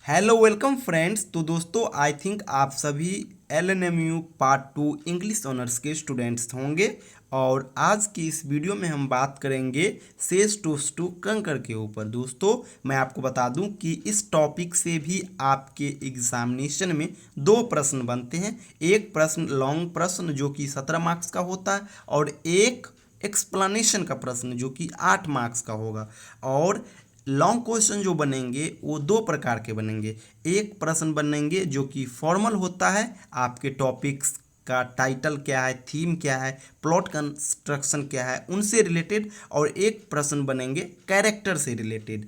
Hello welcome friends. तो दोस्तों I think आप सभी LNMU पार्ट 2 इंग्लिश ऑनर्स के स्टूडेंट्स होंगे और आज की इस वीडियो में हम बात करेंगे सेज टूस टू कंकर के ऊपर। दोस्तों मैं आपको बता दूं कि इस टॉपिक से भी आपके एग्जामिनेशन में दो प्रश्न बनते हैं। एक प्रश्न लॉन्ग प्रश्न जो कि 17 मार्क्स का होता है और एक एक्सप्लेनेशन का प्रश्न जो कि 8 मार्क्स का होगा। और लॉन्ग क्वेश्चन जो बनेंगे वो दो प्रकार के बनेंगे। एक प्रश्न बनेंगे जो कि फॉर्मल होता है, आपके टॉपिक्स का टाइटल क्या है, थीम क्या है, प्लॉट कंस्ट्रक्शन क्या है, उनसे रिलेटेड। और एक प्रश्न बनेंगे कैरेक्टर से रिलेटेड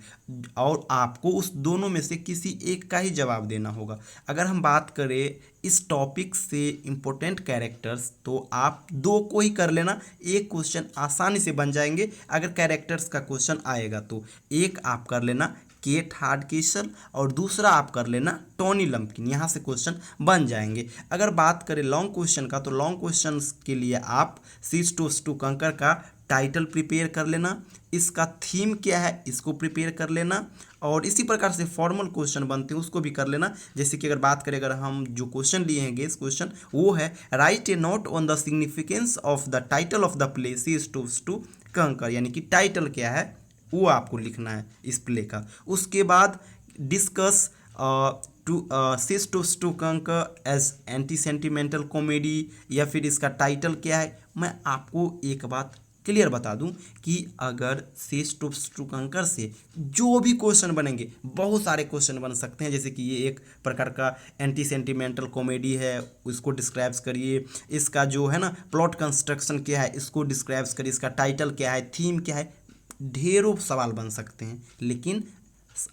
और आपको उस दोनों में से किसी एक का ही जवाब देना होगा। अगर हम बात करें इस टॉपिक से इम्पोर्टेंट कैरेक्टर्स तो आप दो को ही कर लेना, एक क्वेश्चन आसानी से बन जाएंगे। अगर कैरेक्टर्स का क्वेश्चन आएगा तो एक आप कर लेना केट हार्डकेसल और दूसरा आप कर लेना टोनी लंपकिन, यहाँ से क्वेश्चन बन जाएंगे। अगर बात करें लॉन्ग क्वेश्चन का तो लॉन्ग क्वेश्चन के लिए आप सीज टू कंकर का टाइटल प्रिपेयर कर लेना, इसका थीम क्या है इसको प्रिपेयर कर लेना और इसी प्रकार से फॉर्मल क्वेश्चन बनते हैं उसको भी कर लेना। जैसे कि अगर बात करें, अगर हम जो क्वेश्चन लिए हैं गेस क्वेश्चन वो है write a note on the significance of the title of the play sees to conquer, यानी कि टाइटल क्या है वो आपको लिखना है इस प्ले का। उसके बाद डिस्कस टू सीज टू कंकर एज एंटी सेंटिमेंटल कॉमेडी, या फिर इसका टाइटल क्या है। मैं आपको एक बात क्लियर बता दूं कि अगर सीज टू कंकर से जो भी क्वेश्चन बनेंगे, बहुत सारे क्वेश्चन बन सकते हैं। जैसे कि ये एक प्रकार का एंटी सेंटिमेंटल कॉमेडी है, उसको डिस्क्राइब्स करिए। इसका जो है ना प्लॉट कंस्ट्रक्शन क्या है इसको डिस्क्राइब्स करिए। इसका टाइटल क्या है, थीम क्या है, ढेरों सवाल बन सकते हैं। लेकिन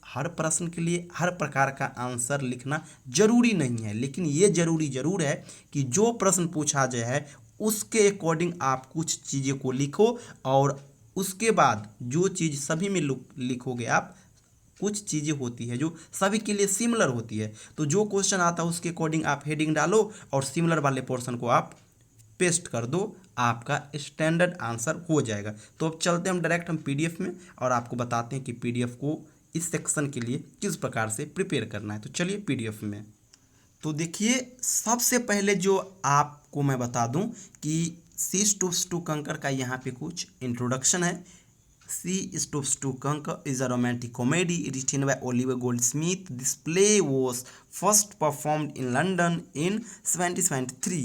हर प्रश्न के लिए हर प्रकार का आंसर लिखना जरूरी नहीं है, लेकिन ये जरूरी जरूर है कि जो प्रश्न पूछा जाए उसके अकॉर्डिंग आप कुछ चीज़ें को लिखो और उसके बाद जो चीज़ सभी में लिखोगे आप, कुछ चीज़ें होती है जो सभी के लिए सिमिलर होती है। तो जो क्वेश्चन आता है उसके अकॉर्डिंग आप हेडिंग डालो और सिमिलर वाले पोर्शन को आप पेस्ट कर दो, आपका स्टैंडर्ड आंसर हो जाएगा। तो अब चलते हम डायरेक्ट हम पीडीएफ में और आपको बताते हैं कि पीडीएफ को इस सेक्शन के लिए किस प्रकार से प्रिपेयर करना है। तो चलिए पीडीएफ में। तो देखिए सबसे पहले जो आपको मैं बता दूं कि सीज टू कंकर का यहाँ पे कुछ इंट्रोडक्शन है। Sea Stoops to Conquer is a romantic comedy written by Oliver Goldsmith. This play was first performed in London in 2023.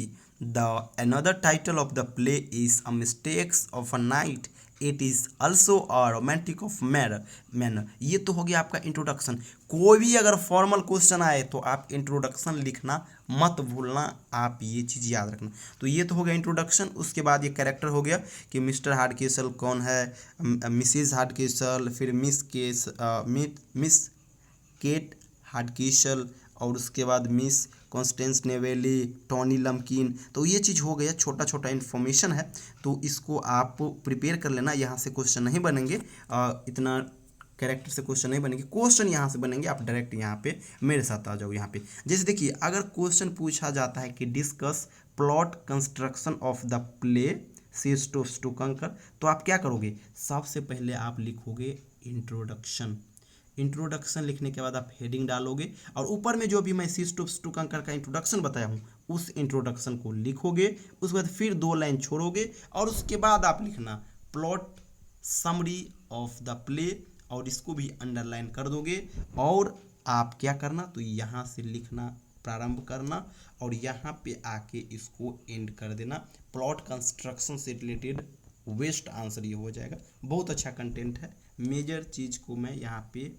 The another title of the play is A Mistakes of a Night. It is also a romantic of manner. ये तो हो गया आपका introduction. कोई भी अगर formal question आए तो आप इंट्रोडक्शन लिखना मत भूलना, आप ये चीज़ याद रखना। तो ये तो हो गया इंट्रोडक्शन। उसके बाद ये कैरेक्टर हो गया कि मिस्टर हार्डकेसल कौन है, मिसिज हार्डकेसल, फिर मिस केट हार्डकेसल और उसके बाद मिस कॉन्स्टेंस नेवेली, टोनी लम्किन। तो ये चीज़ हो गया, छोटा छोटा इन्फॉर्मेशन है तो इसको आप प्रिपेयर कर लेना। यहाँ से क्वेश्चन नहीं बनेंगे, इतना कैरेक्टर से क्वेश्चन नहीं बनेंगे, क्वेश्चन यहाँ से बनेंगे। आप डायरेक्ट यहाँ पे मेरे साथ आ जाओ यहाँ पे। जैसे देखिए अगर क्वेश्चन पूछा जाता है कि discuss plot construction of the play sees to conquer, तो आप क्या करोगे, सबसे पहले आप लिखोगे इंट्रोडक्शन। इंट्रोडक्शन लिखने के बाद आप हेडिंग डालोगे और ऊपर में जो भी मैं सीज टू कंकर का इंट्रोडक्शन बताया हूँ उस इंट्रोडक्शन को लिखोगे। उसके बाद फिर 2 लाइन छोड़ोगे और उसके बाद आप लिखना plot summary of the play और इसको भी अंडरलाइन कर दोगे। और आप क्या करना, तो यहाँ से लिखना प्रारंभ करना और यहाँ पे आके इसको एंड कर देना। प्लॉट कंस्ट्रक्शन से रिलेटेड वेस्ट आंसर ये हो जाएगा। बहुत अच्छा कंटेंट है, मेजर चीज़ को मैं यहाँ पे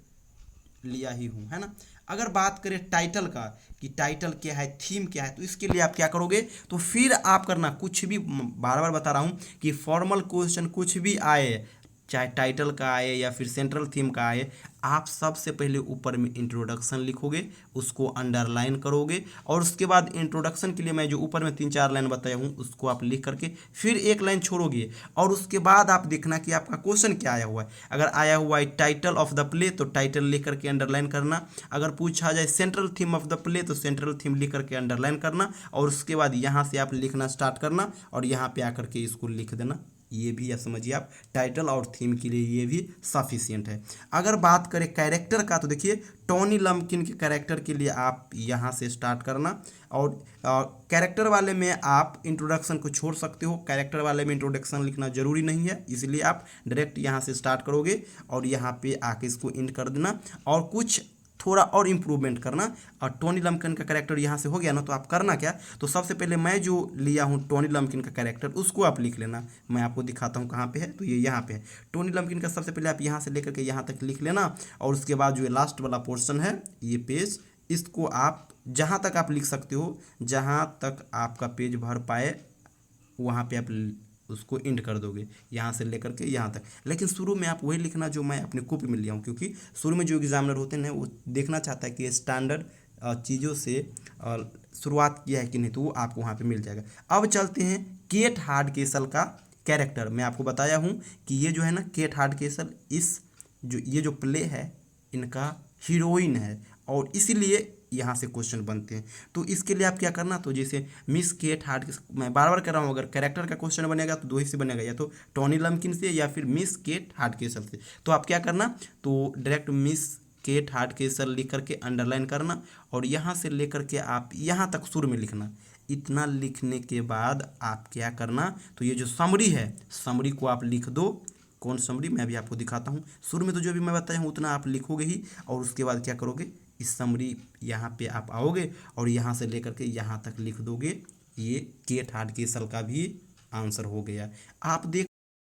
लिया ही हूँ, है ना। अगर बात करें टाइटल का कि टाइटल क्या है, थीम क्या है, तो इसके लिए आप क्या करोगे, तो फिर आप करना कुछ भी, बार बार बता रहा हूँ कि फॉर्मल क्वेश्चन कुछ भी आए, चाहे टाइटल का आए या फिर सेंट्रल थीम का आए, आप सबसे पहले ऊपर में इंट्रोडक्शन लिखोगे, उसको अंडरलाइन करोगे और उसके बाद इंट्रोडक्शन के लिए मैं जो ऊपर में 3-4 लाइन बताया हूँ उसको आप लिख करके फिर 1 लाइन छोड़ोगे और उसके बाद आप देखना कि आपका क्वेश्चन क्या आया हुआ है। अगर आया हुआ है टाइटल ऑफ द प्ले तो टाइटल लिख करके अंडरलाइन करना। अगर पूछा जाए central theme of the play तो सेंट्रल थीम लिख करके अंडरलाइन करना और उसके बाद यहाँ से आप लिखना स्टार्ट करना और यहाँ पे आकर के इसको लिख देना ये भी आप समझिए आप टाइटल और थीम के लिए ये भी सफिशियंट है। अगर बात करें कैरेक्टर का तो देखिए टोनी लम्पकिन के कैरेक्टर के लिए आप यहाँ से स्टार्ट करना, और कैरेक्टर वाले में आप इंट्रोडक्शन को छोड़ सकते हो, कैरेक्टर वाले में इंट्रोडक्शन लिखना जरूरी नहीं है, इसलिए आप डायरेक्ट यहाँ से स्टार्ट करोगे और यहाँ पे आके इसको एंड कर देना और कुछ थोड़ा और इम्प्रूवमेंट करना। और टोनी लम्पकिन का कैरेक्टर यहाँ से हो गया ना, तो आप करना क्या, तो सबसे पहले मैं जो लिया हूँ टोनी लम्पकिन का कैरेक्टर उसको आप लिख लेना। मैं आपको दिखाता हूँ कहाँ पे है, तो ये यहाँ पे है टोनी लम्पकिन का। सबसे पहले आप यहाँ से लेकर के यहाँ तक लिख लेना, और उसके बाद जो ये लास्ट वाला पोर्शन है ये पेज, इसको आप जहाँ तक आप लिख सकते हो, जहाँ तक आपका पेज भर पाए वहाँ पे आप उसको एंड कर दोगे, यहाँ से लेकर के यहाँ तक। लेकिन शुरू में आप वही लिखना जो मैं अपने कॉपी में लिया हूँ, क्योंकि शुरू में जो एग्जामिनर होते हैं वो देखना चाहता है कि स्टैंडर्ड चीज़ों से शुरुआत किया है कि नहीं, तो वो आपको वहाँ पे मिल जाएगा। अब चलते हैं केट हार्डकेसल का कैरेक्टर। मैं आपको बताया हूँ कि ये जो है ना केट हार्डकेसल, इस जो ये जो प्ले है इनका हीरोइन है, और इसीलिए यहाँ से क्वेश्चन बनते हैं। तो इसके लिए आप क्या करना, तो जैसे मिस केट हार्ट, मैं बार बार कर रहा हूँ, अगर कैरेक्टर का क्वेश्चन बनेगा तो दो ही से बनेगा, या तो टोनी लम्पकिन से या फिर मिस केट हार्डकेसल से। तो आप क्या करना, तो डायरेक्ट मिस केट हार्डकेसल लिख करके अंडरलाइन करना, और यहाँ से लेकर के आप यहाँ तक सुर में लिखना। इतना लिखने के बाद आप क्या करना, तो ये जो समरी है समरी को आप लिख दो। कौन समरी, मैं भी आपको दिखाता हूँ। शुरू में तो जो भी मैं बताया हूँ उतना आप लिखोगे ही, और उसके बाद क्या करोगे, इस समरी यहाँ पे आप आओगे और यहाँ से लेकर के यहाँ तक लिख दोगे। ये केट हार्डकेसल का भी आंसर हो गया। आप देख